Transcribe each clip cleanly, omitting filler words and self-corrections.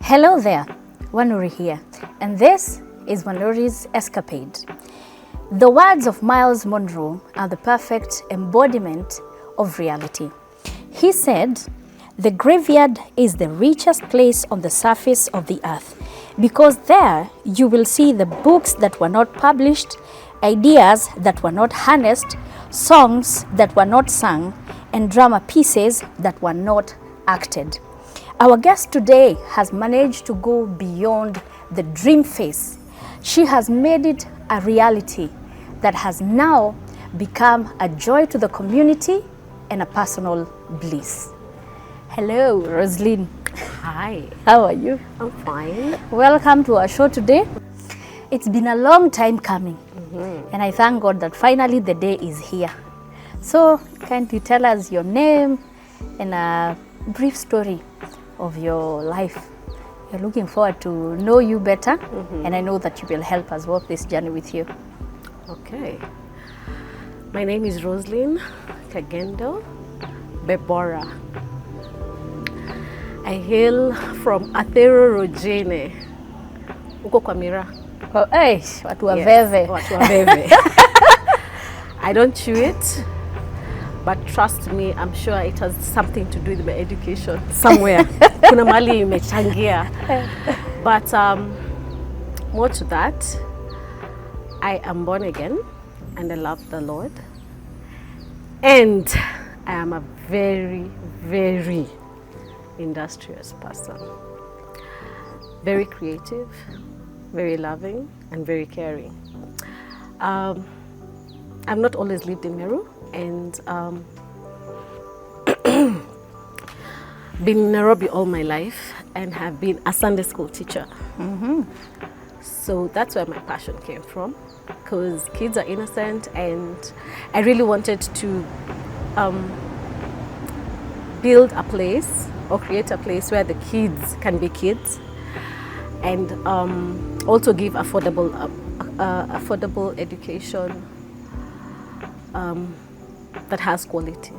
Hello there, Wanuri here, and this is Wanuri's Escapade. The words of Miles Monroe are the perfect embodiment of reality. He said, "The graveyard is the richest place on the surface of the earth, because there you will see the books that were not published, ideas that were not harnessed, songs that were not sung, and drama pieces that were not acted." Our guest today has managed to go beyond the dream phase. She has made it a reality that has now become a joy to the community and a personal bliss. Hello, Roseline. Hi. How are you? I'm fine. Welcome to our show today. It's been a long time coming, and I thank God that finally the day is here. So, can't you tell us your name and a brief story of your life? We're looking forward to know you better, and I know that you will help us walk this journey with you. Okay. My name is Roseline Bebora. I hail from Athero Rogene. Uko kwa Mira. Oh, hey, watu wa veve. Watu wa veve. I don't chew it, but trust me, I'm sure it has something to do with my education somewhere. Kuna mali imechangia. But more to that, I am born again and I love the Lord. And I am a very, very industrious person. Very creative, very loving, and very caring. I've not always lived in Meru, and been in Nairobi all my life and have been a Sunday school teacher. So that's where my passion came from, because kids are innocent and I really wanted to build a place or create a place where the kids can be kids and also give affordable education that has quality.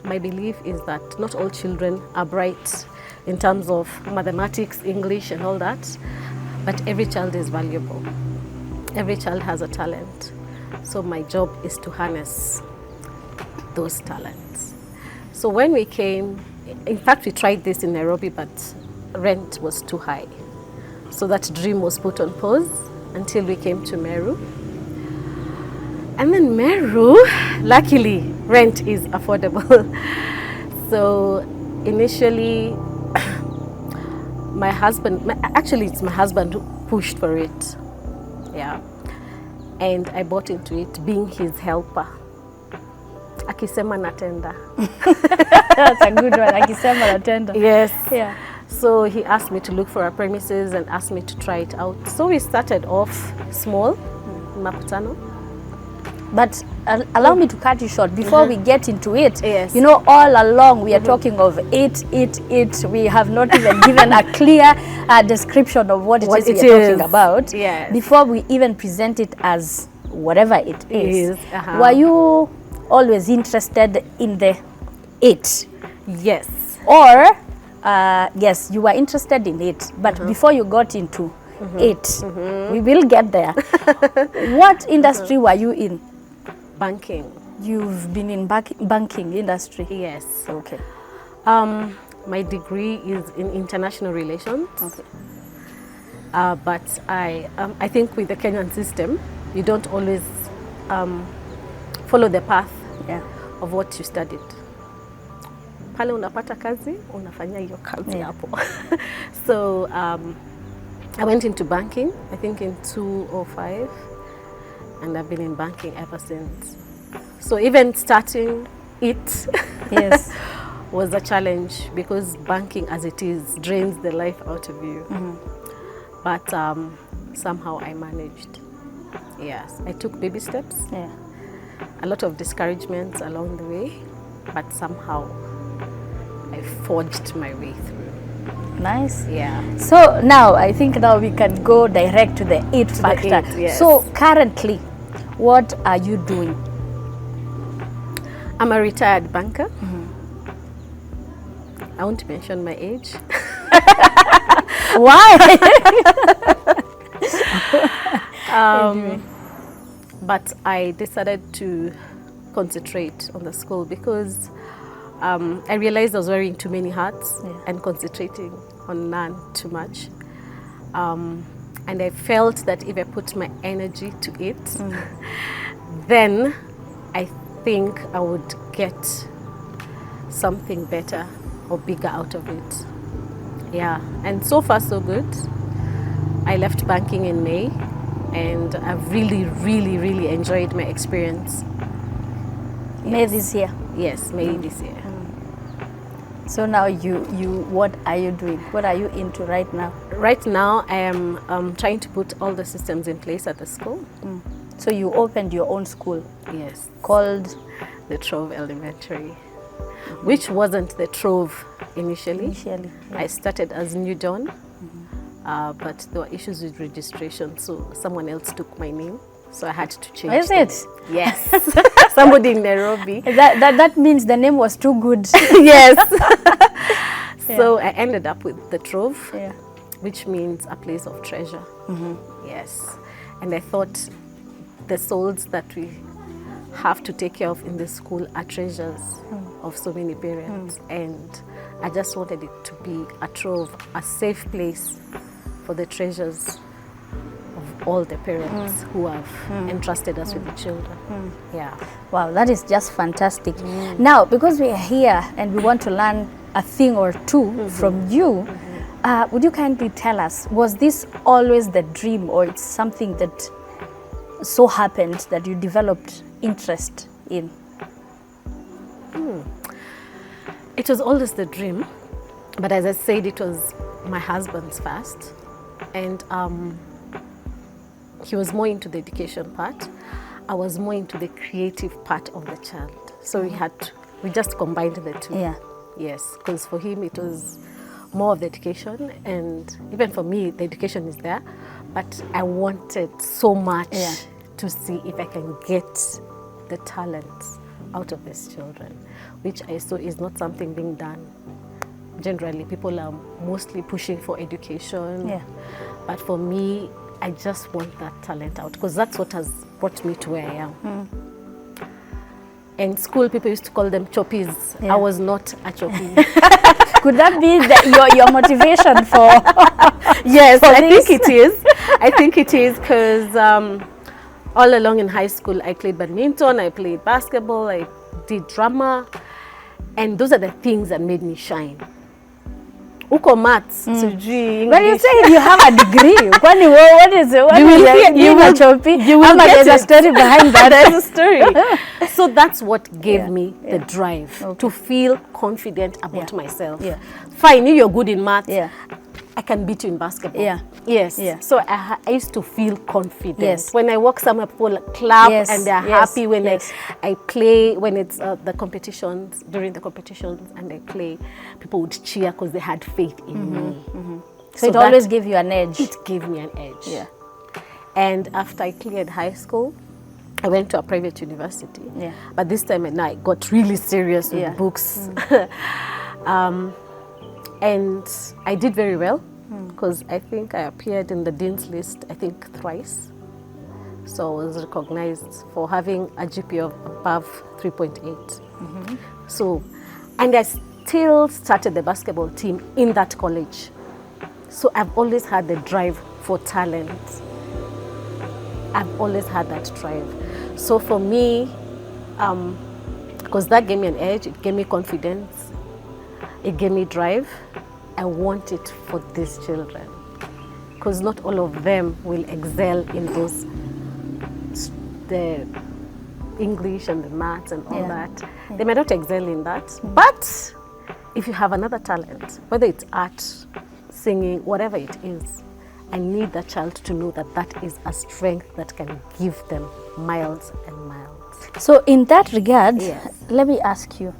My belief is that not all children are bright in terms of mathematics, English, and all that, but every child is valuable. Every child has a talent. So my job is to harness those talents. So when we came, in fact, we tried this in Nairobi, but rent was too high. So that dream was put on pause until we came to Meru. And then Meru, luckily, rent is affordable. So initially, actually it's my husband who pushed for it. Yeah. And I bought into it, being his helper. Akisema natenda. That's a good one, akisema natenda. Yes. Yeah. So he asked me to look for a premises and asked me to try it out. So we started off small, Maputano. But allow me to cut you short before we get into it. Yes. You know, all along we are talking of it. We have not even given a clear description of what it is we are talking about. Yes. Before we even present it as whatever it is. Uh-huh. Were you always interested in the it? Yes. Or, yes, you were interested in it, but before you got into it, we will get there. What industry were you in? Banking. You've been in banking industry? Yes. Okay. My degree is in international relations. Okay. But I think with the Kenyan system, you don't always follow the path of what you studied. Pale unapata kazi, unafanya hiyo kazi hapo. So I went into banking, I think in 2005, and I've been in banking ever since. So even starting it was a challenge, because banking as it is drains the life out of you. But somehow I managed. Yes, I took baby steps. Yeah. A lot of discouragements along the way, but somehow I forged my way through. Nice. Yeah. So now I think now we can go direct to the it factor. Yes. So currently, what are you doing? I'm a retired banker. I won't mention my age. Why? But I decided to concentrate on the school because I realized I was wearing too many hats and concentrating on none too much. And I felt that if I put my energy to it, then I think I would get something better or bigger out of it. Yeah, and so far so good. I left banking in May, and I've really, really, really enjoyed my experience. May this year. Yes, May this year. So now what are you doing? What are you into right now? Right now, I am trying to put all the systems in place at the school. So you opened your own school? Yes. Called? The Trove Elementary, which wasn't the Trove initially. Initially, yeah. I started as New Dawn, but there were issues with registration, so someone else took my name. So I had to change. Is it? Yes. Somebody in Nairobi. That means the name was too good. Yes. So I ended up with the Trove, which means a place of treasure. Yes. And I thought the souls that we have to take care of in the school are treasures of so many parents. And I just wanted it to be a trove, a safe place for the treasures of all the parents who have entrusted us with the children. Yeah. Wow, that is just fantastic. Now, because we are here and we want to learn a thing or two from you, would you kindly tell us, was this always the dream, or it's something that so happened that you developed interest in? It was always the dream, but as I said, it was my husband's first, and he was more into the education part. I was more into the creative part of the child. So we just combined the two. Yeah. Yes, because for him it was more of the education, and even for me the education is there, but I wanted so much to see if I can get the talents out of these children, which I saw is not something being done. Generally, people are mostly pushing for education, but for me, I just want that talent out, because that's what has brought me to where I am. In school, people used to call them choppies. I was not a choppy. Could that be your motivation for? Yes, for I this? think it is. I think it is because all along in high school, I played badminton, I played basketball, I did drama, and those are the things that made me shine. Uko maths, sijui English. But you say you have a degree. What is it? You will there's a story behind that. There's a story. So that's what gave me the drive to feel confident about myself. Fine, you're good in maths. I can beat you in basketball. Yes. So I used to feel confident. When I walk somewhere, people clap and they're happy when I play, when it's the competitions, during the competitions, and I play, people would cheer because they had faith in me. So it always gave you an edge. It gave me an edge. And after I cleared high school, I went to a private university. But this time I got really serious with books. And I did very well, because I think I appeared in the Dean's List, I think thrice. So I was recognized for having a GPA of above 3.8. So, and I still started the basketball team in that college. So I've always had the drive for talent. I've always had that drive. So for me, because that gave me an edge, it gave me confidence, it gave me drive. I want it for these children, because not all of them will excel in those, the English and the maths and all that. They may not excel in that, but if you have another talent, whether it's art, singing, whatever it is, I need that child to know that that is a strength that can give them miles and miles. So in that regard, let me ask you,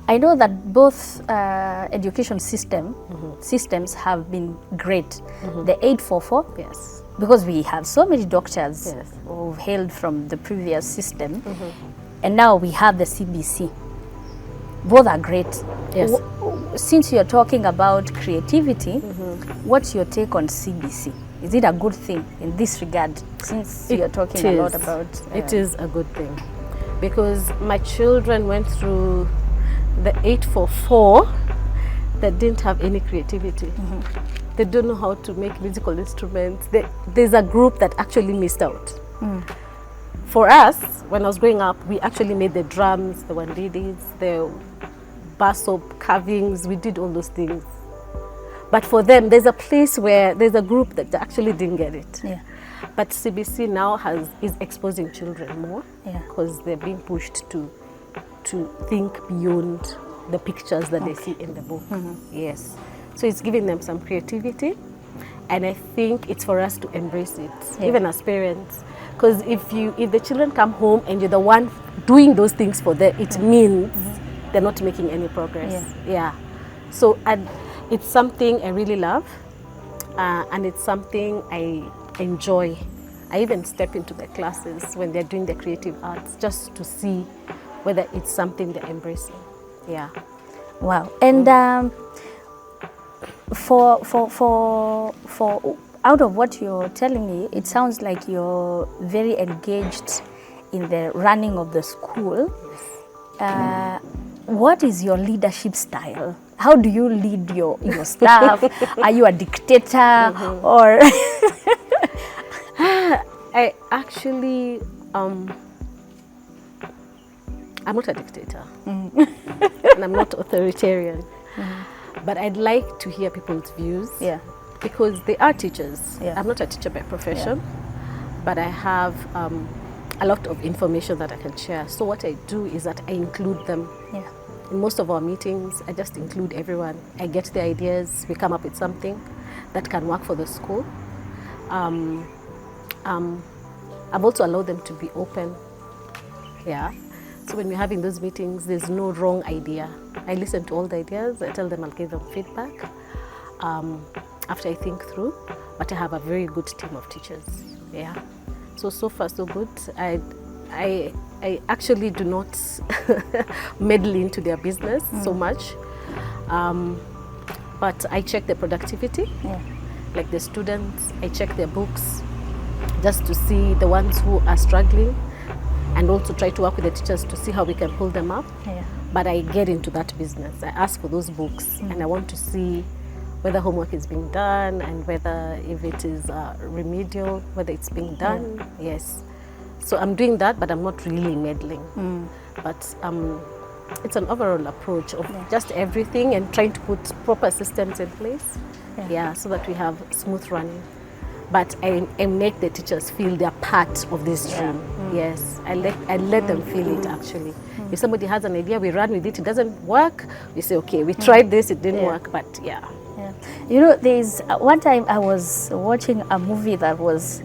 I know that both education systems have been great. The 844, because we have so many doctors who've hailed from the previous system, and now we have the CBC. both are great. Yes. Since you're talking about creativity, what's your take on CBC? Is it a good thing in this regard, since you're talking a lot about... It is a good thing, because my children went through the 844 that didn't have any creativity. They don't know how to make musical instruments. There's a group that actually missed out. For us, when I was growing up, we actually made the drums, the wandidis, the basso carvings. We did all those things. But for them, there's a place where there's a group that actually didn't get it. Yeah. But CBC now is exposing children more, because they're being pushed to think beyond the pictures that they see in the book. Yes. So it's giving them some creativity, and I think it's for us to embrace it, even as parents. Because if the children come home and you're the one doing those things for them, it means they're not making any progress. So it's something I really love, and it's something I enjoy. I even step into the classes when they're doing the creative arts, just to see whether it's something they're embracing. Yeah. Wow. And for out of what you're telling me, it sounds like you're very engaged in the running of the school. What is your leadership style? How do you lead your staff? Are you a dictator or? I actually, I'm not a dictator, and I'm not authoritarian, but I'd like to hear people's views. Because they are teachers. I'm not a teacher by profession, but I have a lot of information that I can share. So what I do is that I include them. In most of our meetings, I just include everyone. I get the ideas, we come up with something that can work for the school. I've also allowed them to be open. So when we're having those meetings, there's no wrong idea. I listen to all the ideas, I tell them I'll give them feedback after I think through, but I have a very good team of teachers. So far so good. I actually do not meddle into their business so much, but I check their productivity. Like the students, I check their books just to see the ones who are struggling, and also try to work with the teachers to see how we can pull them up. But I get into that business. I ask for those books, and I want to see whether homework is being done, and whether if it is remedial, whether it's being done. So I'm doing that, but I'm not really meddling. But it's an overall approach of just everything, and trying to put proper systems in place, so that we have smooth running. But I make the teachers feel they're part of this dream. I let them feel it actually. If somebody has an idea, we run with it. It doesn't work, we say, okay, we tried this, it didn't work, but You know, there's one time I was watching a movie that was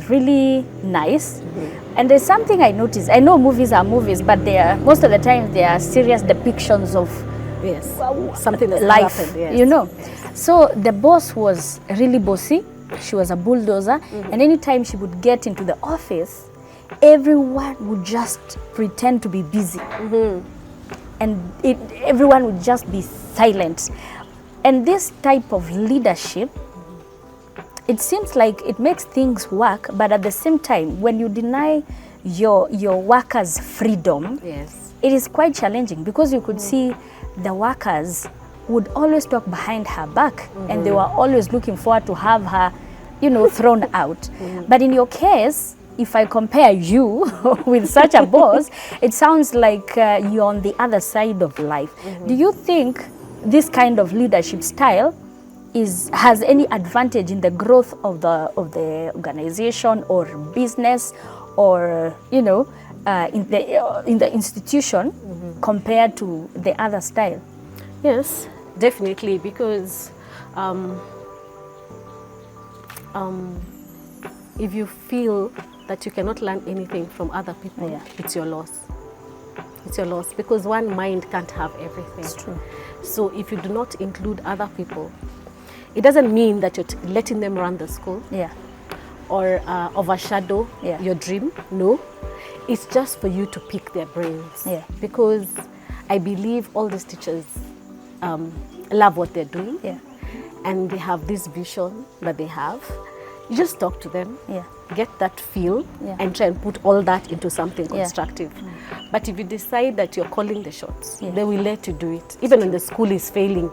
really nice, and there's something I noticed. I know movies are movies, but most of the time they are serious depictions of something that's life, happened, you know. So the boss was really bossy. She was a bulldozer, and anytime she would get into the office, everyone would just pretend to be busy, and everyone would just be silent. And this type of leadership, it seems like it makes things work, but at the same time, when you deny your workers freedom, it is quite challenging, because you could see the workers would always talk behind her back, and they were always looking forward to have her, thrown out. But in your case, if I compare you with such a boss, it sounds like you're on the other side of life. Do you think this kind of leadership style has any advantage in the growth of the organization or business, or in the institution compared to the other style? Yes, definitely, because if you feel that you cannot learn anything from other people, it's your loss. It's your loss, because one mind can't have everything. It's true. So if you do not include other people, it doesn't mean that you're letting them run the school or overshadow your dream. No, it's just for you to pick their brains. Because I believe all these teachers love what they're doing. Yeah. And they have this vision that they have. You just talk to them, Yeah. get that feel, Yeah. and try and put all that into something Yeah. constructive. But if you decide that you're calling the shots, Yeah. they will let you do it. Even when the school is failing,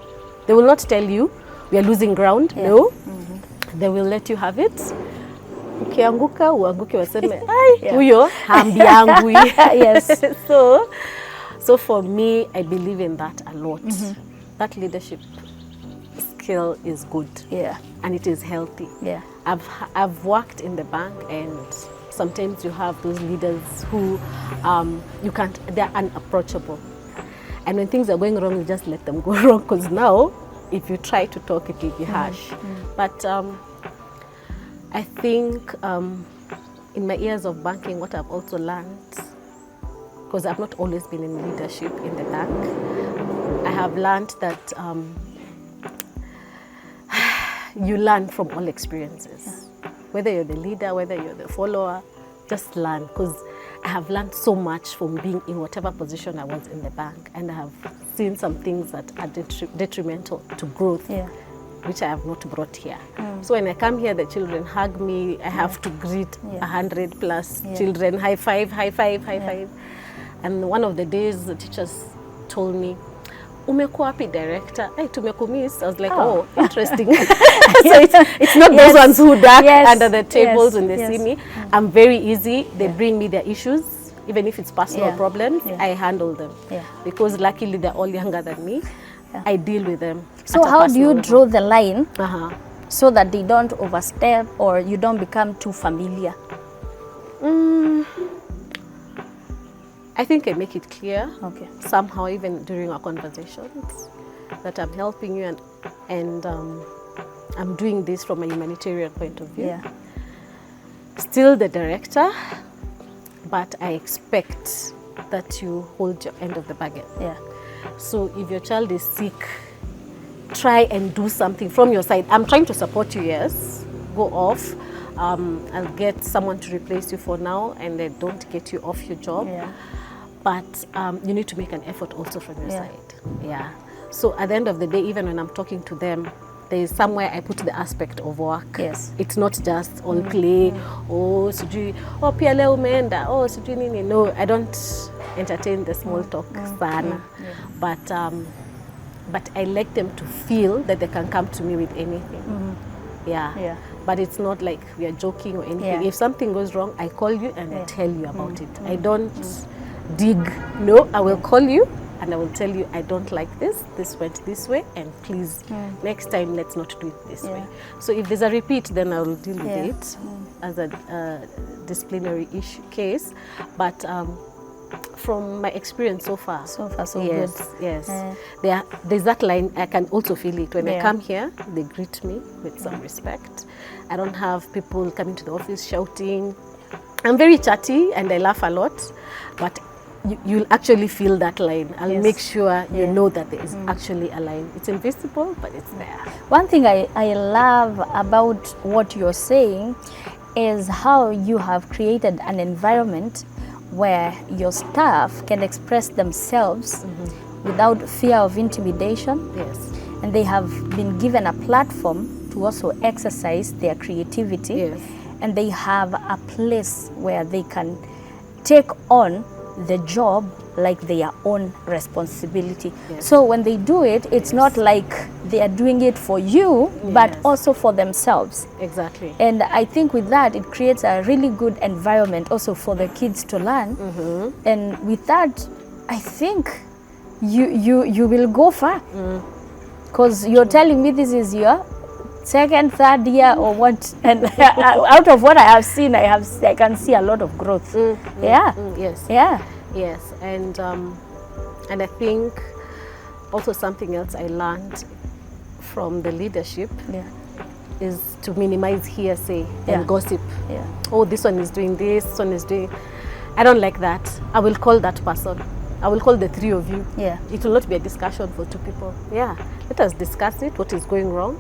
they will not tell you we are losing ground. Yeah. No, they will let you have it. Ukianguka uanguke waseme ai huyo hambiangwi. Yes. So for me, I believe in that a lot. That leadership skill is good. Yeah. And it is healthy. Yeah. I've worked in the bank, and sometimes you have those leaders who they're unapproachable. And when things are going wrong, you just let them go wrong, because now if you try to talk, it will be harsh. But I think in my years of banking, what I've also learned, because I've not always been in leadership in the bank, I have learned that you learn from all experiences. Whether you're the leader, whether you're the follower, just learn, because I have learned so much from being in whatever position I was in the bank, and I have seen some things that are detrimental to growth, which I have not brought here. So when I come here, the children hug me, I have to greet 100 plus children, high five, high five, high five. And one of the days, the teachers told me, umekuwa wapi director? Hey, tumekumiss. I was like, oh, interesting. So it's not those ones who duck under the tables when they see me. I'm very easy. They bring me their issues, even if it's personal problems, I handle them. Because luckily they're all younger than me. I deal with them. So how do you draw the line so that they don't overstep or you don't become too familiar? I think I make it clear somehow, even during our conversations, that I'm helping you and I'm doing this from a humanitarian point of view. Still the director, but I expect that you hold your end of the bargain. So if your child is sick, try and do something from your side. I'm trying to support you, yes. Go off. I'll get someone to replace you for now, and they don't get you off your job. But you need to make an effort also from your side. So at the end of the day, even when I'm talking to them, there is somewhere I put the aspect of work. It's not just all play. Oh, sijui, oh pia leo umeenda. Oh, sijui nini. No, I don't entertain the small talk sana. But I like them to feel that they can come to me with anything. But it's not like we are joking or anything. If something goes wrong, I call you and I tell you about it. I don't dig. No, I will call you and I will tell you, I don't like this. This went this way, and please, next time, let's not do it this way. So if there's a repeat, then I will deal with it as a disciplinary case. But from my experience so far, so good. There's that line. I can also feel it when I come here. They greet me with some respect. I don't have people coming to the office shouting. I'm very chatty and I laugh a lot, but you'll actually feel that line. I'll make sure you know that there is actually a line. It's invisible, but it's there. One thing I love about what you're saying is how you have created an environment where your staff can express themselves without fear of intimidation. And they have been given a platform to also exercise their creativity. And they have a place where they can take on the job like their own responsibility. So when they do it, it's not like they are doing it for you, but also for themselves. And I think with that, it creates a really good environment also for the kids to learn. And with that, I think you will go far. Because you're telling me this is your second, third year or what, and out of what I have seen, I can see a lot of growth. And I think also something else I learned from the leadership is to minimize hearsay and gossip. Oh, this one is doing this one is doing. I don't like that. I will call that person. I will call the three of you. It will not be a discussion for two people. Let us discuss it, what is going wrong.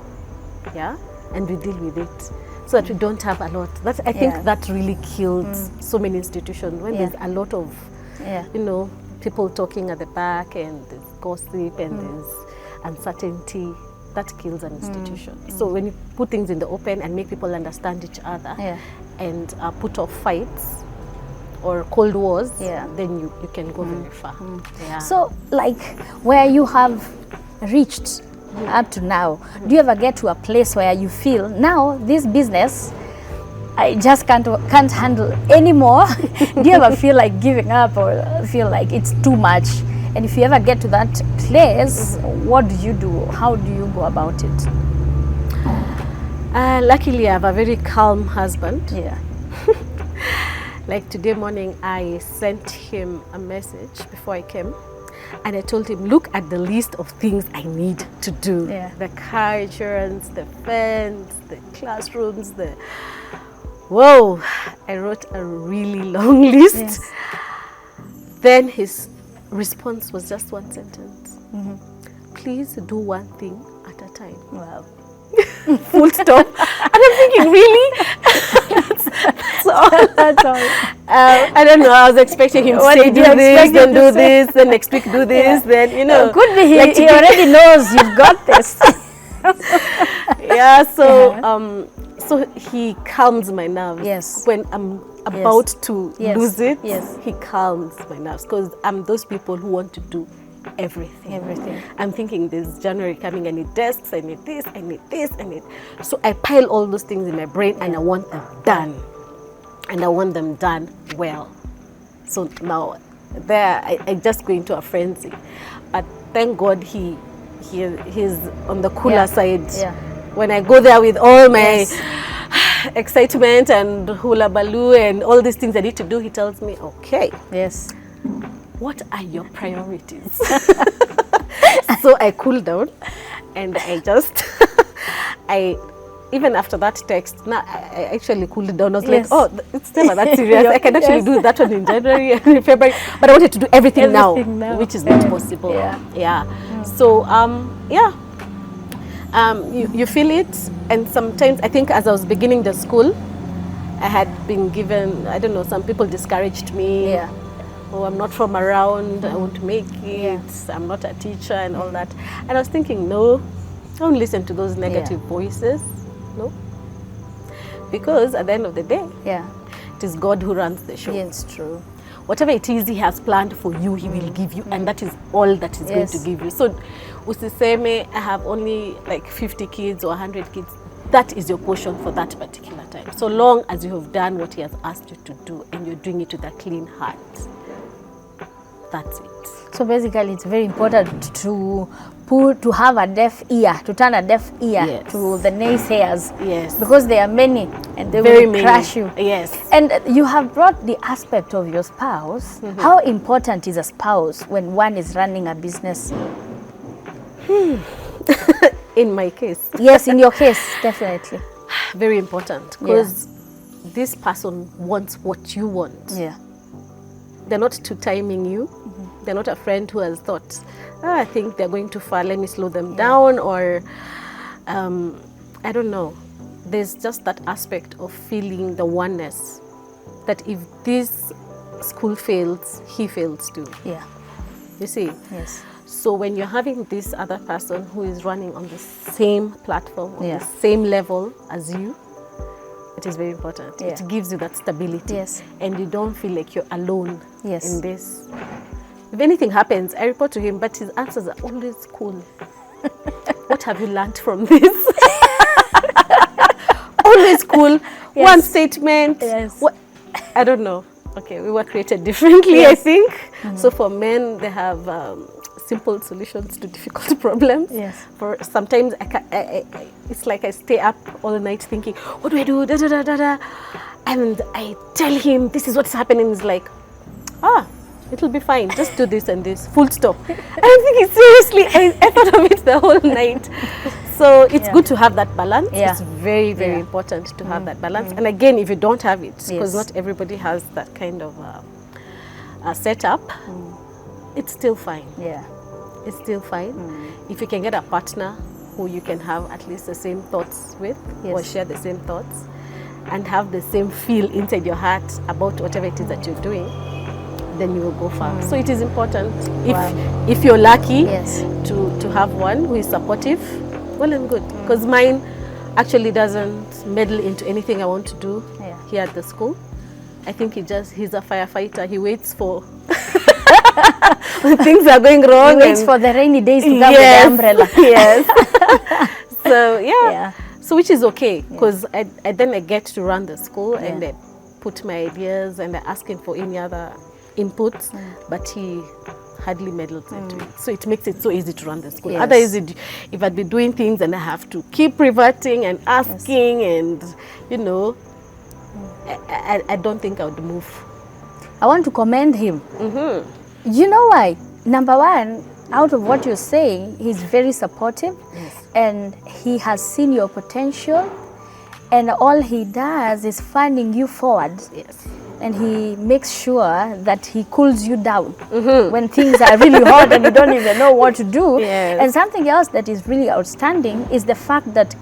And we deal with it, so that we don't have a lot. I think that really killed so many institutions when there's a lot of, people talking at the back, and there's gossip, and there's uncertainty. That kills an institution. So when you put things in the open and make people understand each other, and put off fights or cold wars, then you can go very far. So, like, where you have reached up to now, do you ever get to a place where you feel, now this business, I just can't handle anymore? Do you ever feel like giving up, or feel like it's too much? And if you ever get to that place, what do you do? How do you go about it? Luckily, I have a very calm husband. Yeah. Like today morning, I sent him a message before I came, and I told him, look at the list of things I need to do. The car insurance, the fence, the classrooms, whoa, I wrote a really long list. Then his response was just one sentence. Please do one thing at a time. Wow. Full stop. And I'm thinking, really? that's all. That's all. I don't know, I was expecting him to say, do this, then do this, then next week do this, then, you know. Could be he already knows you've got this. So he calms my nerves. When I'm about to lose it, he calms my nerves, because I'm those people who want to do everything. I'm thinking there's January coming, I need desks, I need this, I need this, I need. So I pile all those things in my brain, and I want them done. And I want them done well. So now there I just go into a frenzy. But thank God he's on the cooler side. When I go there with all my excitement and hula baloo and all these things I need to do, he tells me, okay, what are your priorities? So I cool down, and I just even after that text, now I actually cooled down. I was like, oh, it's never that serious. I can actually do that one in January and in February, but I wanted to do everything now, which is not possible. So you feel it. And sometimes I think as I was beginning the school, I had been given, I don't know, some people discouraged me. Oh, I'm not from around, I won't make it, I'm not a teacher and all that. And I was thinking, no, don't listen to those negative voices. No. Because at the end of the day, it is God who runs the show. Yes, true. Whatever it is He has planned for you, He will give you, and that is all that He's going to give you. So, usiseme, I have only like 50 kids or 100 kids. That is your portion for that particular time. So long as you have done what He has asked you to do, and you're doing it with a clean heart. That's it. So basically, it's very important to have a deaf ear, to turn a deaf ear to the naysayers. Because there are many, and they will crush you. And you have brought the aspect of your spouse. How important is a spouse when one is running a business? In my case. Yes, in your case, definitely. Very important, because this person wants what you want. They're not to timing you. They're not a friend who has thought, I think they're going too far, let me slow them down, or I don't know. There's just that aspect of feeling the oneness, that if this school fails, he fails too. You see? So when you're having this other person who is running on the same platform, on the same level as you, it is very important. It gives you that stability, and you don't feel like you're alone in this. If anything happens, I report to him, but his answers are always cool. What have you learned from this? Always cool. One statement. What? I don't know. Okay, we were created differently, I think. So for men, they have simple solutions to difficult problems. For sometimes it's like I stay up all night thinking, what do I do? Da, da, da, da, da. And I tell him this is what's happening. He's like, it'll be fine. Just do this and this. Full stop. And I'm thinking, seriously, I thought of it the whole night. So it's good to have that balance. It's very, very important to have that balance. And again, if you don't have it, because not everybody has that kind of setup, it's still fine. It's still fine. If you can get a partner who you can have at least the same thoughts with, or share the same thoughts, and have the same feel inside your heart about whatever it is that you're doing, then you will go far. So it is important, Wow. if you're lucky, Yes. to have one who is supportive, well and good. Because mine actually doesn't meddle into anything I want to do here at the school. I think he's a firefighter. He waits for when things are going wrong. He waits for the rainy days to come with the umbrella. Yes. So Yeah. so which is okay, because I then I get to run the school and I put my ideas and I ask him for any other inputs, but he hardly meddles into it. So it makes it so easy to run the school. Yes. Otherwise, if I'd be doing things and I have to keep reverting and asking and, you know, I don't think I would move. I want to commend him. You know why? Number one, out of what you're saying, he's very supportive, and he has seen your potential, and all he does is funding you forward. Yes. And he makes sure that he cools you down when things are really hot and you don't even know what to do. Yes. And something else that is really outstanding is the fact that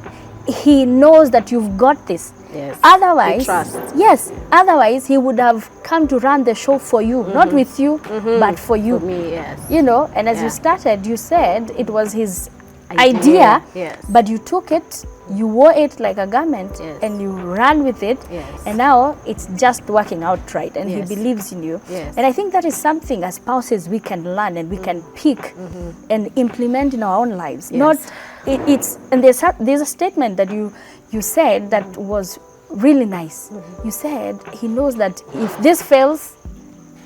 he knows that you've got this. Yes. Otherwise, He trusts. yes, otherwise he would have come to run the show for you, not with you, but for you. For me, yes. You know, and as Yeah. you started, you said it was his idea, Yes. but you took it, you wore it like a garment, Yes. and you ran with it, Yes. and now it's just working out right, and Yes. he believes in you. Yes. And I think that is something as spouses we can learn and we can pick and implement in our own lives. Yes. Not it's and there's a statement that you said that was really nice. You said he knows that if this fails,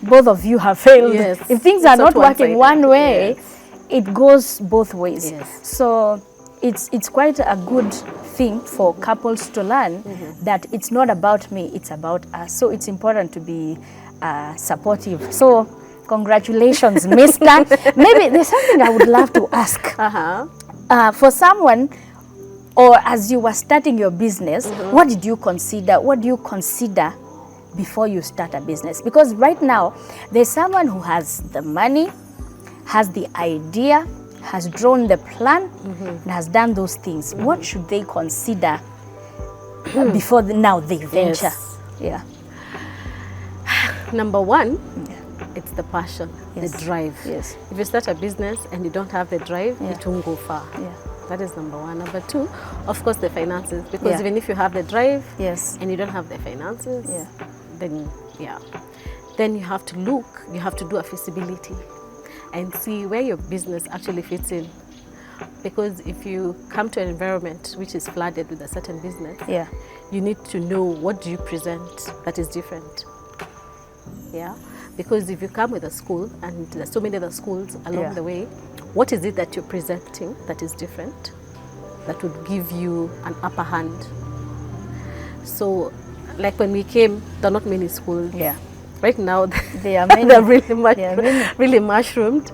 both of you have failed. Yes. If things It's are not not working one-sided. one way, Yes. it goes both ways. Yes. So it's quite a good thing for couples to learn that it's not about me, it's about us. So it's important to be supportive. So congratulations, Mister. Maybe there's something I would love to ask. For someone, or as you were starting your business, what did you consider? What do you consider before you start a business? Because right now, there's someone who has the money, has the idea, has drawn the plan, and has done those things. What should they consider before now they venture? Yes. Yeah. Number one, it's the passion, Yes. the drive. Yes. If you start a business and you don't have the drive, it won't go far. Yeah. That is number one. Number two, of course, the finances. Because Yeah. even if you have the drive Yes. and you don't have the finances, Yeah. then you have to look, you have to do a feasibility and see where your business actually fits in. Because if you come to an environment which is flooded with a certain business, Yeah. you need to know what do you present that is different. Yeah, because if you come with a school and there's so many other schools along the way, what is it that you're presenting that is different, that would give you an upper hand? So, like when we came, there are not many schools. Yeah. Right now, They are many. they're really much, They are many. really mushroomed.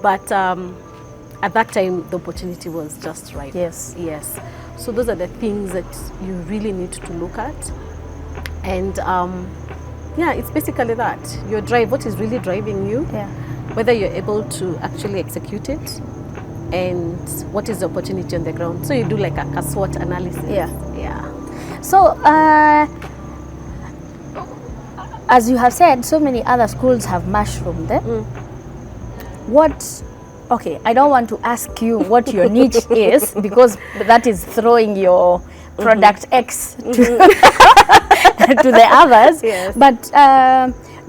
But at that time, the opportunity was just right. Yes. Yes. So those are the things that you really need to look at. And yeah, it's basically that. Your drive, what is really driving you, Yeah. whether you're able to actually execute it, and what is the opportunity on the ground. So you do like a SWOT analysis. Yeah. Yeah. So, as you have said, so many other schools have mushroomed. Okay, I don't want to ask you what your niche is, because that is throwing your product X to, to the others. Yes. But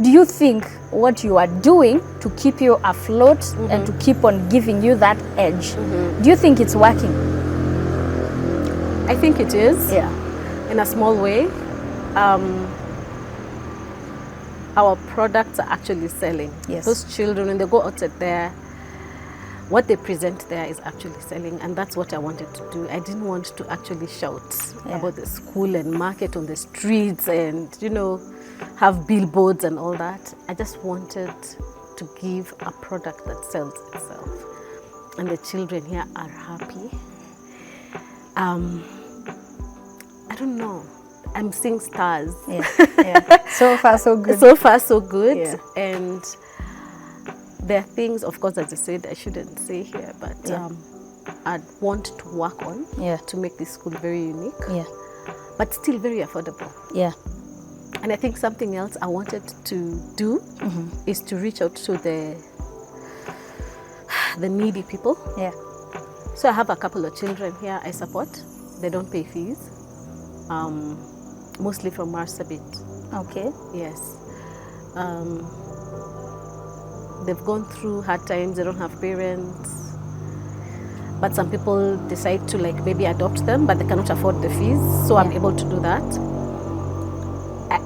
do you think what you are doing to keep you afloat and to keep on giving you that edge, do you think it's working? I think it is. Yeah. In a small way. Our products are actually selling. Yes. Those children, when they go outside there, what they present there is actually selling, and that's what I wanted to do. I didn't want to actually shout about the school and market on the streets and, you know, have billboards and all that. I just wanted to give a product that sells itself, and the children here are happy. I don't know. I'm seeing stars. Yeah. Yeah. So far, so good. So far, so good. Yeah. And there are things, of course, as I said, I shouldn't say here, but I'd want to work on to make this school very unique, Yeah. but still very affordable. Yeah. And I think something else I wanted to do is to reach out to the needy people. Yeah. So I have a couple of children here I support. They don't pay fees, mostly from Marsabit. Okay. Yes. They've gone through hard times, they don't have parents. But some people decide to like maybe adopt them, but they cannot afford the fees. So I'm able to do that.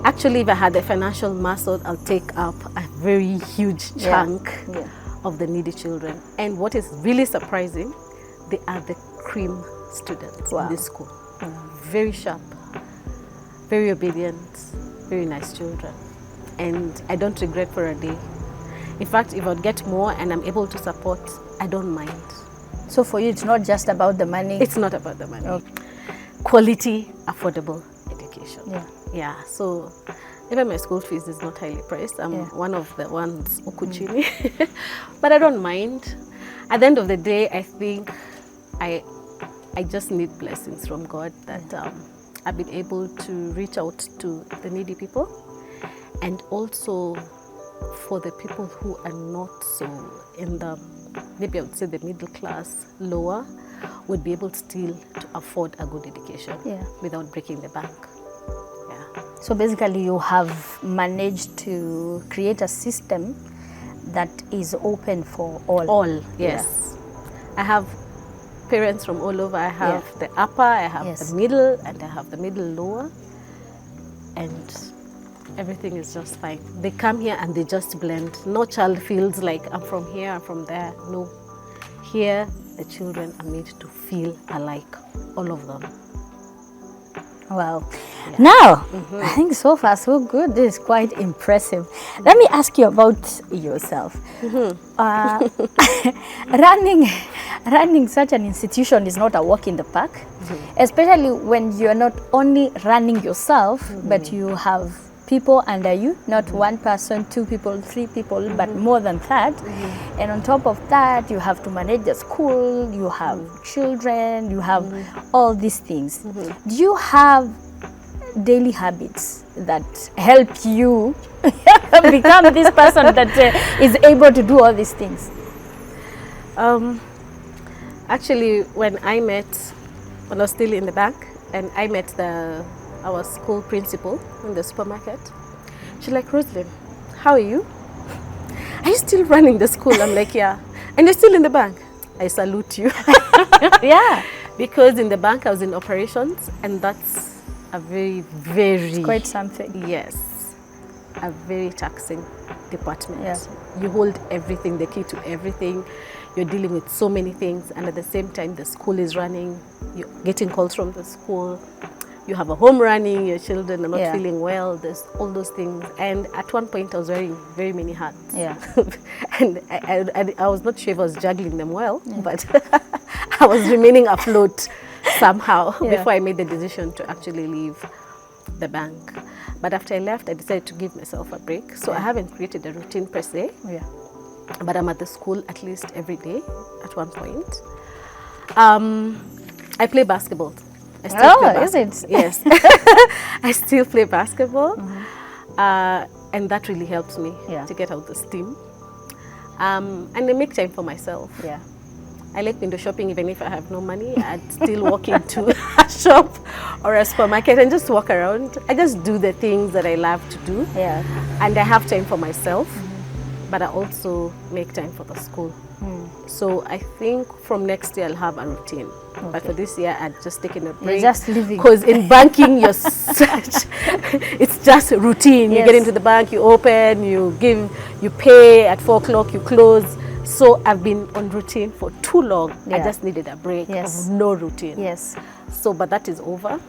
Actually, if I had the financial muscle, I'll take up a very huge chunk of the needy children. And what is really surprising, they are the cream students in this school. Very sharp, very obedient, very nice children. And I don't regret for a day. In fact, if I get more and I'm able to support, I don't mind. So for you, it's not just about the money? It's not about the money. Okay. Quality, affordable education. Yeah, so even my school fees is not highly priced. I'm one of the ones ukuchini, but I don't mind. At the end of the day, I think I just need blessings from God that I've been able to reach out to the needy people, and also for the people who are not so in the, maybe I would say the middle class, lower, would be able still to afford a good education without breaking the bank. So basically you have managed to create a system that is open for all. All, yes. I have parents from all over. I have the upper, I have the middle, and I have the middle lower. And everything is just fine. They come here and they just blend. No child feels like I'm from here, I'm from there. No. Here, the children are made to feel alike, all of them. Wow. Now, I think so far so good. This is quite impressive. Let me ask you about yourself. Running such an institution is not a walk in the park, especially when you're not only running yourself, but you have people under you, not one person, 2 people, 3 people, but more than that. And on top of that, you have to manage the school, you have children, you have all these things. Do you have daily habits that help you become this person that is able to do all these things? Actually, when I was still in the bank, and I met our school principal in the supermarket, she's like, Roseline, how are you? Are you still running the school? I'm like, yeah. And you're still in the bank? I salute you. Yeah. Because in the bank, I was in operations, and that's a very, very... It's quite something. Yes. A very taxing department. Yeah. You hold everything, the key to everything. You're dealing with so many things, and at the same time, the school is running. You're getting calls from the school. You have a home running, your children are not feeling well, there's all those things. And at one point, I was wearing very many hats. Yeah. And I was not sure if I was juggling them well, but I was remaining afloat somehow before I made the decision to actually leave the bank. But after I left, I decided to give myself a break. So I haven't created a routine per se, but I'm at the school at least every day at one point. I play basketball. I still play is it? Yes. I still play basketball. And that really helps me to get out the steam. And I make time for myself. Yeah. I like window shopping. Even if I have no money, I'd still walk into a shop or a supermarket and just walk around. I just do the things that I love to do. Yeah. And I have time for myself, but I also make time for the school. So I think from next year I'll have a routine. Okay. But for this year, I've just taken a break. You're just living. Because in banking, you're it's just a routine. Yes. You get into the bank, you open, you pay at 4 o'clock, you close. So I've been on routine for too long. I just needed a break of no routine. Yes. So, but that is over.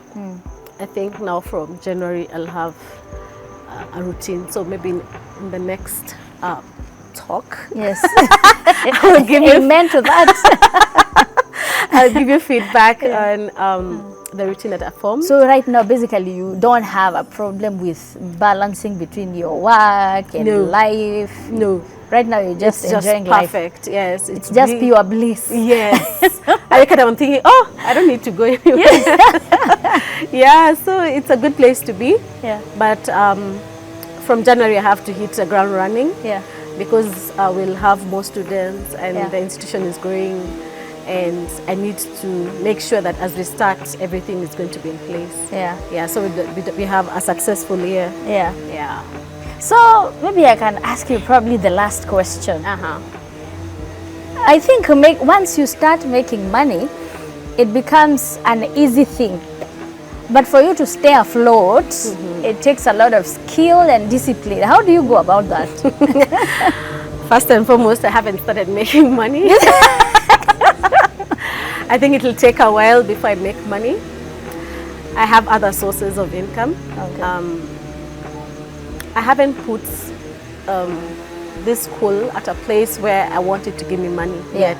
I think now from January, I'll have a routine. So maybe in the next talk. Yes. I will give you amen to that. I'll give you feedback on the routine that I formed. So right now, basically, you don't have a problem with balancing between your work and life? No. Right now you're just It's just enjoying life. perfect. Yes, It's just really, pure bliss. yes. I kind of am thinking, oh, I don't need to go anywhere. Yeah, so it's a good place to be. Yeah. But from January, I have to hit the ground running. Yeah. Because we'll have more students and Yeah. the institution is growing, and I need to make sure that as we start, everything is going to be in place. Yeah. Yeah, so we have a successful year. Yeah. Yeah. So maybe I can ask you probably the last question. Uh-huh. I think once you start making money, it becomes an easy thing. But for you to stay afloat, it takes a lot of skill and discipline. How do you go about that? First and foremost, I haven't started making money. I think it will take a while before I make money. I have other sources of income. Okay. I haven't put this school at a place where I want it to give me money yet.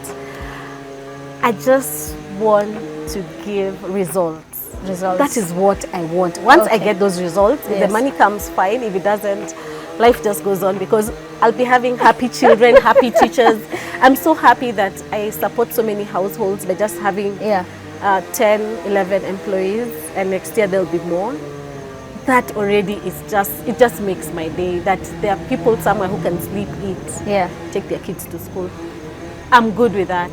I just want to give results. That is what I want. Once I get those results, if the money comes, fine. If it doesn't, life just goes on, because I'll be having happy children, happy teachers. I'm so happy that I support so many households by just having 10, 11 employees, and next year there'll be more. That already is it just makes my day, that there are people somewhere who can sleep, eat, take their kids to school. I'm good with that.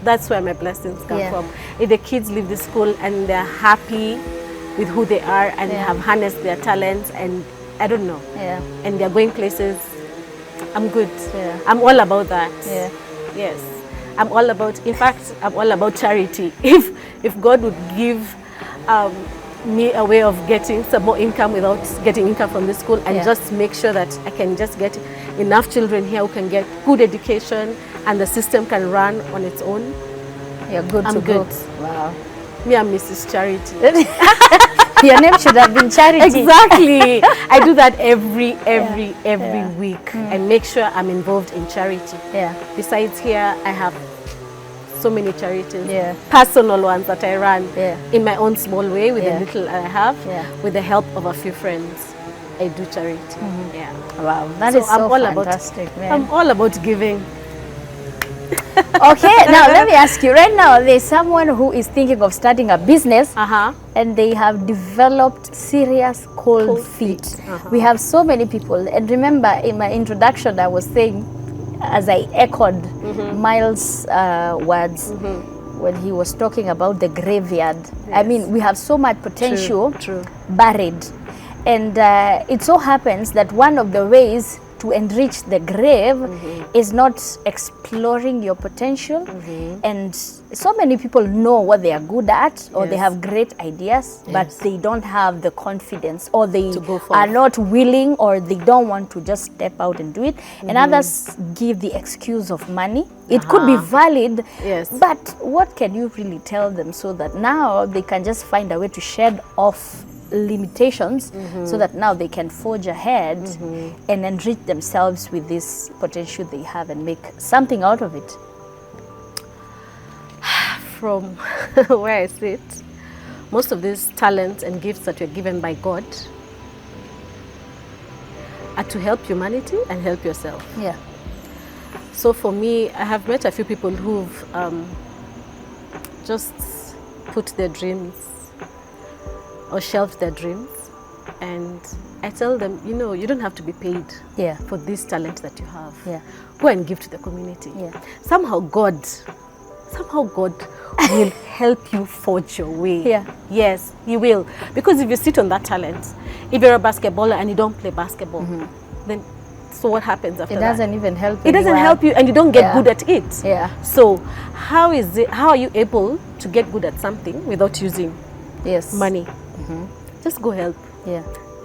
That's where my blessings come from. If the kids leave the school and they're happy with who they are and they have harnessed their talents, and I don't know, and they're going places, I'm good. I'm all about that. Yes. I'm all about, in fact, I'm all about charity. If God would give me a way of getting some more income without getting income from the school, and just make sure that I can just get enough children here who can get good education and the system can run on its own, you're good I'm to good. go. Wow. Me and Mrs. Charity. Your name should have been Charity. Exactly. I do that every week and make sure I'm involved in charity. Besides here, I have so many charities, personal ones that I run in my own small way with the little I have, with the help of a few friends. I do charity. Wow, that is so fantastic, man. I'm all about giving. Okay, now let me ask you, right now there's someone who is thinking of starting a business and they have developed serious cold feet. We have so many people, and remember in my introduction I was saying, as I echoed Miles' words when he was talking about the graveyard. I mean, we have so much potential buried, and it so happens that one of the ways to enrich the grave is not exploring your potential. And so many people know what they are good at, or they have great ideas, but they don't have the confidence, or they are not willing, or they don't want to just step out and do it. And others give the excuse of money. It could be valid, but what can you really tell them so that now they can just find a way to shed off limitations so that now they can forge ahead and enrich themselves with this potential they have and make something out of it? From where I sit, most of these talents and gifts that were given by God are to help humanity and help yourself. So for me, I have met a few people who've just put their dreams or shelved their dreams, and I tell them, you know, you don't have to be paid for this talent that you have. Go and give to the community. Somehow God will help you forge your way. Yes, He will. Because if you sit on that talent, if you're a basketballer and you don't play basketball, then so what happens after that? It doesn't even help you. It doesn't help you, and you don't get good at it. So how are you able to get good at something without using money? Just go help.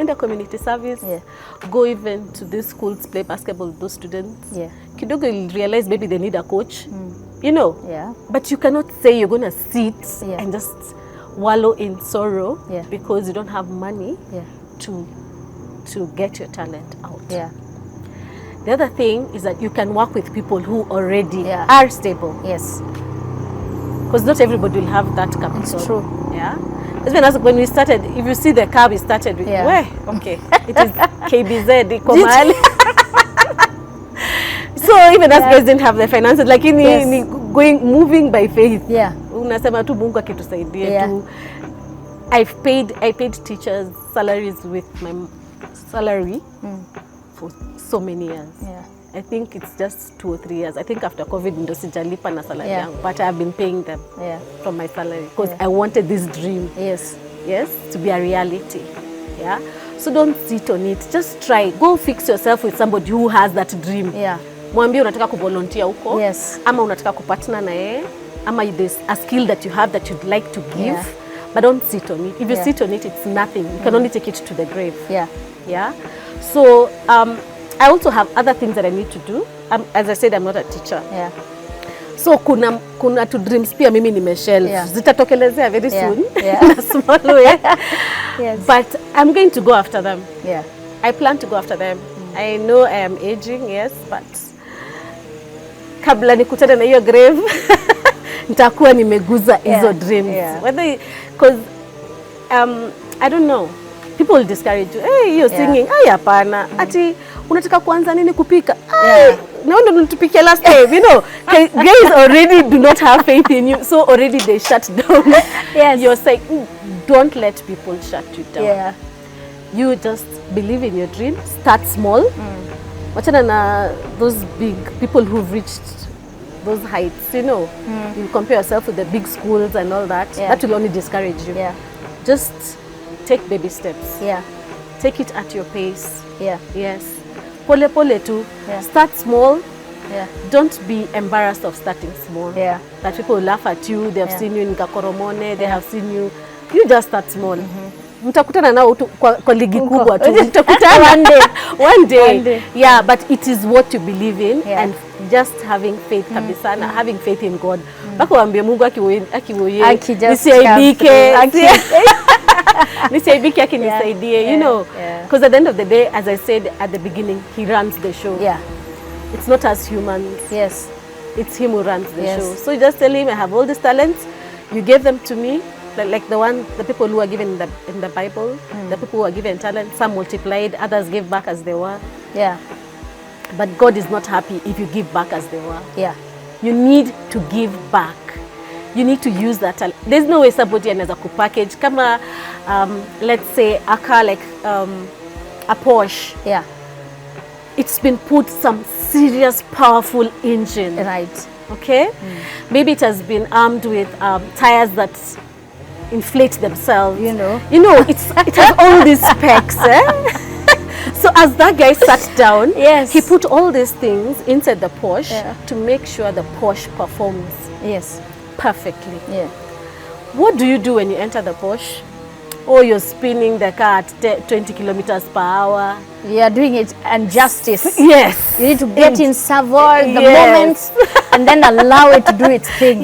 In the community service, go even to these schools, play basketball with those students. Kidogo, you'll realize maybe they need a coach, you know. But you cannot say you're going to sit and just wallow in sorrow because you don't have money to get your talent out. The other thing is that you can work with people who already are stable. Because not everybody will have that capital. It's true. Even as when we started, if you see the car we started with, it is KBZ, Komali. So even us guys didn't have the finances, like ni moving by faith. Yeah. Unasema tu Mungu akitusaidie tu. I paid teachers salaries with my salary for so many years. Yeah. I think it's just 2 or 3 years. I think after COVID ndo sijalipa na salary yangu, but I've been paying them from my salary because I wanted this dream. Yes, to be a reality. Yeah. So don't sit on it. Just try. Go fix yourself with somebody who has that dream. Yeah. Mwambie unataka kuvolunteer huko. Yes. Ama unataka kupartner na yeye. Ama there's a skill that you have that you'd like to give. But don't sit on it. If you sit on it, it's nothing. You can only take it to the grave. Yeah. So I also have other things that I need to do. As I said, I'm not a teacher. Yeah. So kuna two dreams pia mimi nimeshelf. Zitatokelezea very soon. Yeah. In a small way. Yes. But I'm going to go after them. Yeah. I plan to go after them. I know I am aging, yes, but kabla nikutane na hiyo grave nitakuwa nimeguza hizo dreams. Whether because I don't know, people will discourage you. Hey, you're singing. Ay, hapana. Ati unataka kuanza nini kupika? Ay, no, nilitupikia last time, you know. Guys already do not have faith in you, so already they shut down. You're saying, don't let people shut you down. You just believe in your dream, start small. Wachana na those big people who've reached those heights, you know. You compare yourself with the big schools and all that. That will only discourage you. Just take baby steps. Take it at your pace. Yes. Pole pole too. Start small. Don't be embarrassed of starting small. That people will laugh at you. They have seen you in Kakoromone. They have seen you. You just start small. Mtakutana nao kwa ligi kubwa tu. Mtakutana one day. Yeah, but it is what you believe in and just having faith kabisa na having faith in God. Bako waambie Mungu akiwoye nisiaibike. Nisiaibike akinisaidie, you know. Because at the end of the day, as I said at the beginning, he runs the show. It's not us humans. It's him who runs the show. So you just tell him, I have all these talents. You gave them to me. Like the people who are given in the Bible, the people who are given talent, some multiplied, others gave back as they were. But God is not happy if you give back as they were. You need to give back. You need to use that talent. There's no way somebody anaweza kupackage kama let's say a car like a Porsche. It's been put some serious powerful engine. Okay? Maybe it has been armed with tires that inflate themselves. You know, it has all these specs. So as that guy sat down, he put all these things inside the Porsche to make sure the Porsche performs perfectly. What do you do when you enter the Porsche? Oh, you're spinning the car at 20 kilometers per hour. You are doing it injustice. You need to get in savor the moment and then allow it to do its thing.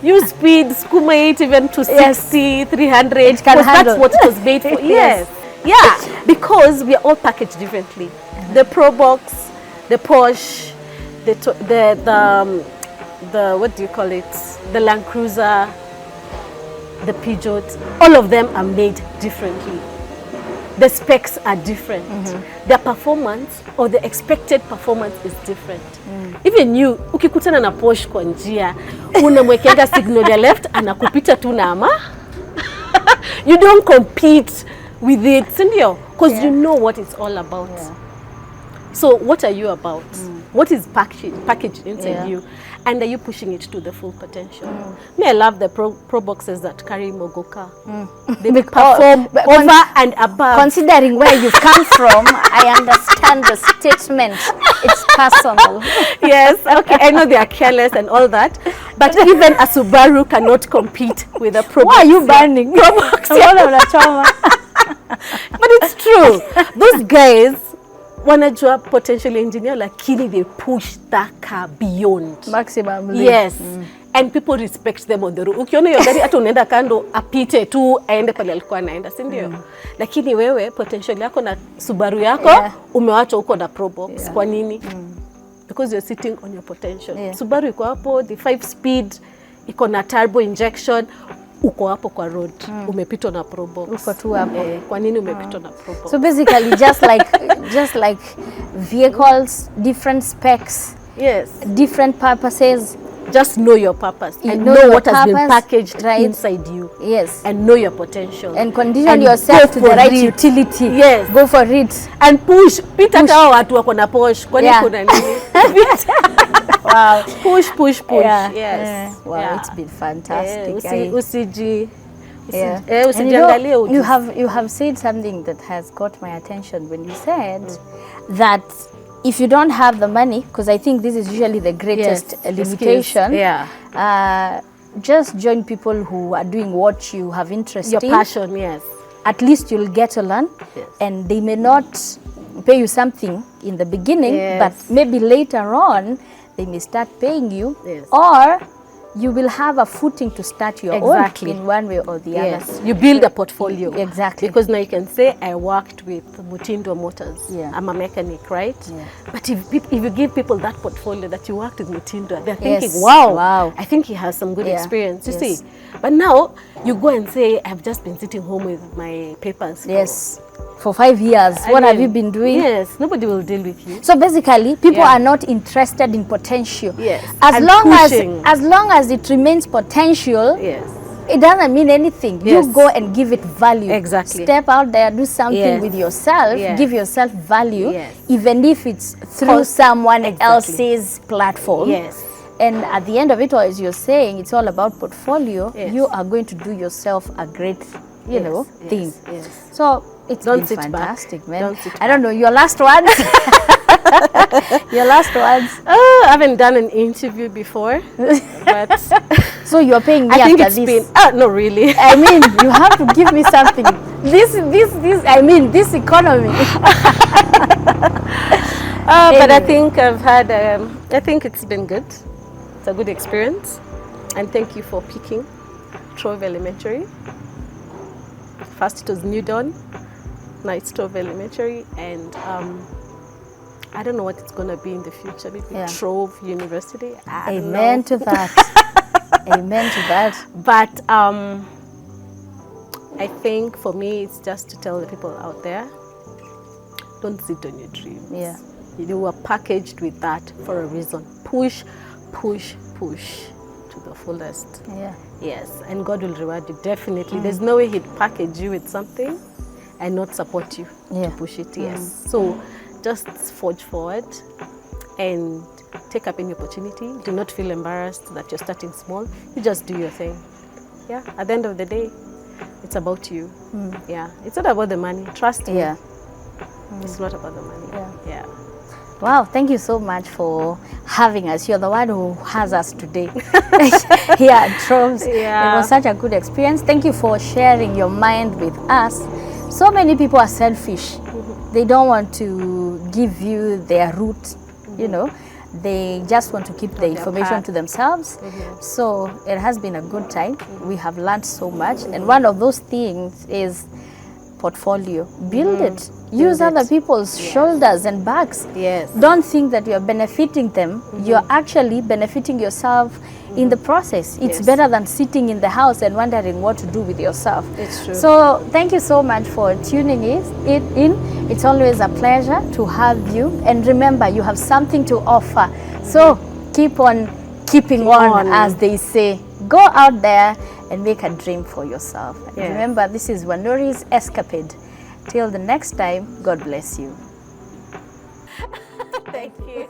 You speed, skuma it even to 60, 300. It can handle. That's what it was made for. Because we are all packaged differently. The Pro Box, the Porsche, the what do you call it? The Land Cruiser, the Peugeot, all of them are made differently. The specs are different. Their performance or the expected performance is different. Even you, ukikutana na Porsche kwa njia, unamwekea signal ya left, anakupita tu na ama. You don't compete with it, sindio? Because you know what it's all about. So what are you about? What is packaged inside you? And are you pushing it to the full potential? Me, I love the pro boxes that carry Mogoka. They perform over and above. Considering where you've come from, I understand the statement. It's personal. Okay, I know they are careless and all that, but even a Subaru cannot compete with a Pro Box. Why are you burning? Pro Box. But it's true. Those guys, wanajua potential engineer, lakini they push that car beyond maximally. And people respect them on the road. Ukiona hiyo gari hata unaenda kando apite tu aende pale alikuwa anaenda, si ndio? Lakini wewe potential yako na Subaru yako umewacha huko na Pro Box. Kwa nini? Because you're sitting on your potential. Subaru iko hapo, the 5-speed iko na turbo injection. Uko hapo kwa road, umepitwa na Pro Box. Uko tu hapo. Kwa nini umepitwa na Pro Box? So basically just like vehicles, different specs, Yes. different purposes. Just know your purpose You and know know your what has been purpose, packaged right? inside you. Yes. And know your potential. And condition And yourself go to the for right it. utility. Yes. Go for it. And push. Pita hata watu wako na push. Kwani Yeah. kuna nini? Wow. Push. Yeah. Yes. Wow, Yeah. it's been fantastic. Usiji. Yeah. Usijiangalie And you have said something that has got my attention when you said that if you don't have the money, because I think this is usually the greatest limitation. Yeah. Just join people who are doing what you have interest Your in. passion, yes. At least you'll get to learn. Yes. And they may not pay you something in the beginning, Yes. but maybe later on they may start paying you. Yes. Or you will have a footing to start your Exactly. own in one way or the Yes, other. you build a portfolio. Exactly. Because now you can say, I worked with Mutindo Motors. Yeah. I'm a mechanic, right? Yeah. But if you give people that portfolio that you worked with Mutindo, they're Yes. thinking, wow, Wow. I think he has some good Yeah. experience. You Yes. see? But now you go and say, I've just been sitting home with my papers. Yes. For 5 years. What have you been doing? Yes, nobody will deal with you. So basically, people Yeah. are not interested in potential. Yes. As And long pushing. as long as it remains potential, Yes. it doesn't mean anything. Yes. You go and give it value. Exactly. Step out there, do something Yes. with yourself, Yes. give yourself value, Yes. even if it's through someone Exactly. else's platform. Yes. And at the end of it all, as you're saying, it's all about portfolio. Yes. You are going to do yourself a great, Yes, thing. yes. So it's Don't been sit back. fantastic, man. Don't sit I don't know, your last words? Your last words? I haven't done an interview before, but So you're paying me I think after it's this? been, no really. I mean, you have to give me something. This economy. But I Anyway. think I've had, I think it's been good. It's a good experience. And thank you for picking Trove Elementary. First it was New Dawn, now it's Trove Elementary. And I don't know what it's going to be in the future. Maybe Trove University. I don't Amen know. to that. Amen to that. But I think for me, it's just to tell the people out there, don't sit on your dreams. Yeah. You were packaged with that for a reason. Push, push, push to the fullest. Yeah. Yes, and God will reward you, definitely. There's no way He'd package you with something and not support you Yeah. to push it, yes. So just forge forward and take up any opportunity. Do not feel embarrassed that you're starting small. You just do your thing. Yeah, at the end of the day, it's about you. Yeah, it's not about the money. Trust me. Yeah. It's not about the money. Yeah. Wow, thank you so much for having us. You're the one who has us today here at Troves. Yeah. It was such a good experience. Thank you for sharing your mind with us. So many people are selfish. They don't want to give you their route, They just want to keep the information to themselves. So it has been a good time. We have learned so much. And one of those things is portfolio. Build it. Use other people's shoulders and backs. Yes. Don't think that you're benefiting them. You're actually benefiting yourself in the process. It's better than sitting in the house and wondering what to do with yourself. It's true. So thank you so much for tuning in. It's always a pleasure to have you. And remember, you have something to offer. So keep on keeping on, as they say. Go out there and make a dream for yourself. And remember, this is Wanuri's Escapade. Till the next time, God bless you. Thank you.